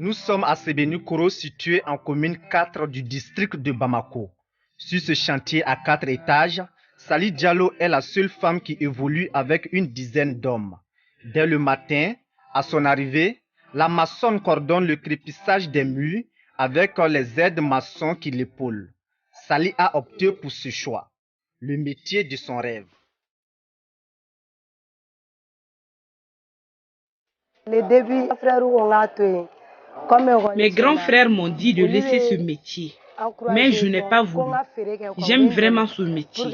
Nous sommes à Sébenukoro, situé en commune 4 du district de Bamako. Sur ce chantier à 4 étages, Sali Diallo est la seule femme qui évolue avec une dizaine d'hommes. Dès le matin, à son arrivée, la maçonne coordonne le crépissage des murs avec les aides maçons qui l'épaulent. Sali a opté pour ce choix, le métier de son rêve. Mes grands frères m'ont dit de laisser ce métier, mais je n'ai pas voulu. J'aime vraiment ce métier.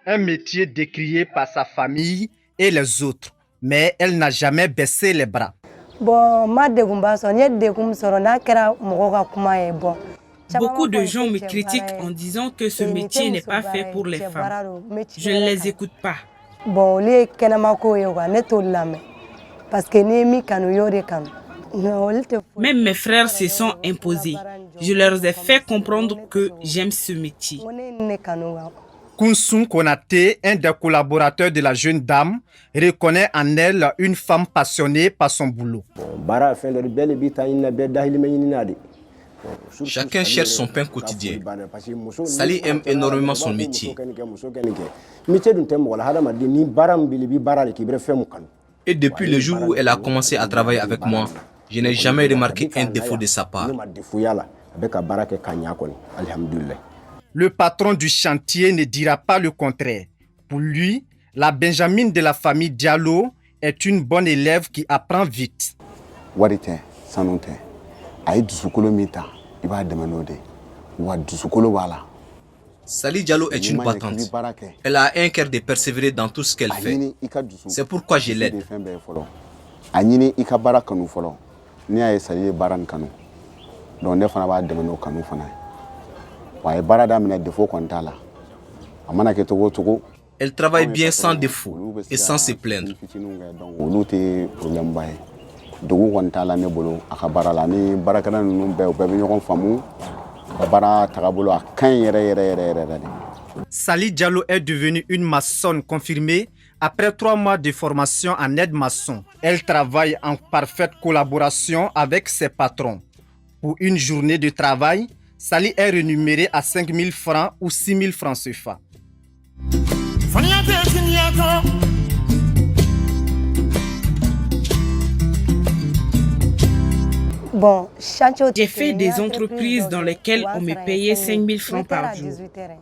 Un métier décrié par sa famille et les autres, mais elle n'a jamais baissé les bras. Beaucoup de gens me critiquent en disant que ce métier n'est pas fait pour les femmes. Je ne les écoute pas. Même mes frères se sont imposés. Je leur ai fait comprendre que j'aime ce métier. Kounsoun Konaté, un des collaborateurs de la jeune dame, reconnaît en elle une femme passionnée par son boulot. Chacun cherche son pain quotidien. Sali aime énormément son métier. Et depuis le jour où elle a commencé à travailler avec moi, je n'ai jamais remarqué un défaut de sa part. Le patron du chantier ne dira pas le contraire. Pour lui, la Benjamine de la famille Diallo est une bonne élève qui apprend vite. Sali Diallo est une battante. Elle a un cœur de persévérer dans tout ce qu'elle fait. C'est pourquoi je l'aide. Elle travaille bien sans défaut et sans se plaindre. Sali Diallo est devenue une maçonne confirmée après 3 mois de formation en aide-maçon. Elle travaille en parfaite collaboration avec ses patrons. Pour une journée de travail, Sali est rémunérée à 5 000 francs ou 6 000 francs CFA. J'ai fait des entreprises dans lesquelles on me payait 5 000 francs par jour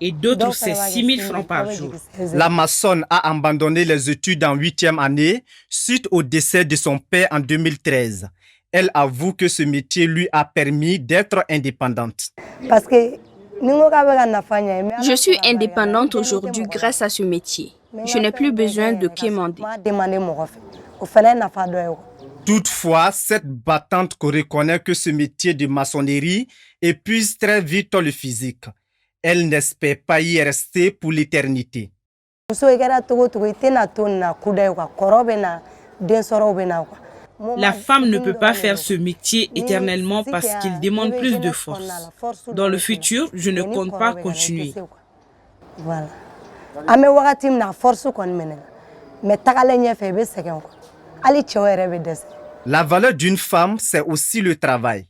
et d'autres c'est 6 000 francs par jour. La maçonne a abandonné les études en 8e année suite au décès de son père en 2013. Elle avoue que ce métier lui a permis d'être indépendante. Je suis indépendante aujourd'hui grâce à ce métier. Je n'ai plus besoin de quémander. Toutefois, cette battante reconnaît que ce métier de maçonnerie épuise très vite le physique. Elle n'espère pas y rester pour l'éternité. La femme ne peut pas faire ce métier éternellement parce qu'il demande plus de force. Dans le futur, je ne compte pas continuer. La valeur d'une femme, c'est aussi le travail.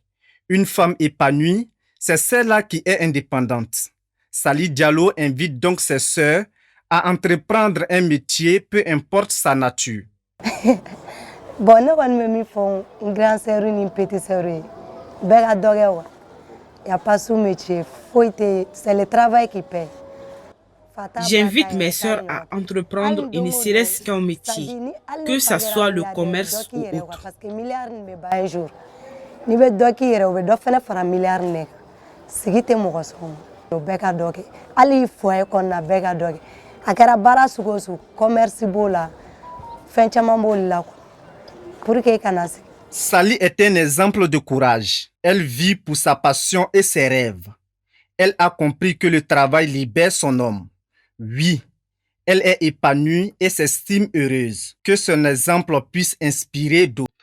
Une femme épanouie, c'est celle-là qui est indépendante. Sali Diallo invite donc ses sœurs à entreprendre un métier, peu importe sa nature. J'invite mes sœurs à entreprendre une serait-ce qu'un métier, que ce soit le commerce ou autre. Sali est un exemple de courage. Elle vit pour sa passion et ses rêves. Elle a compris que le travail libère son homme. Oui, elle est épanouie et s'estime heureuse. Que son exemple puisse inspirer d'autres.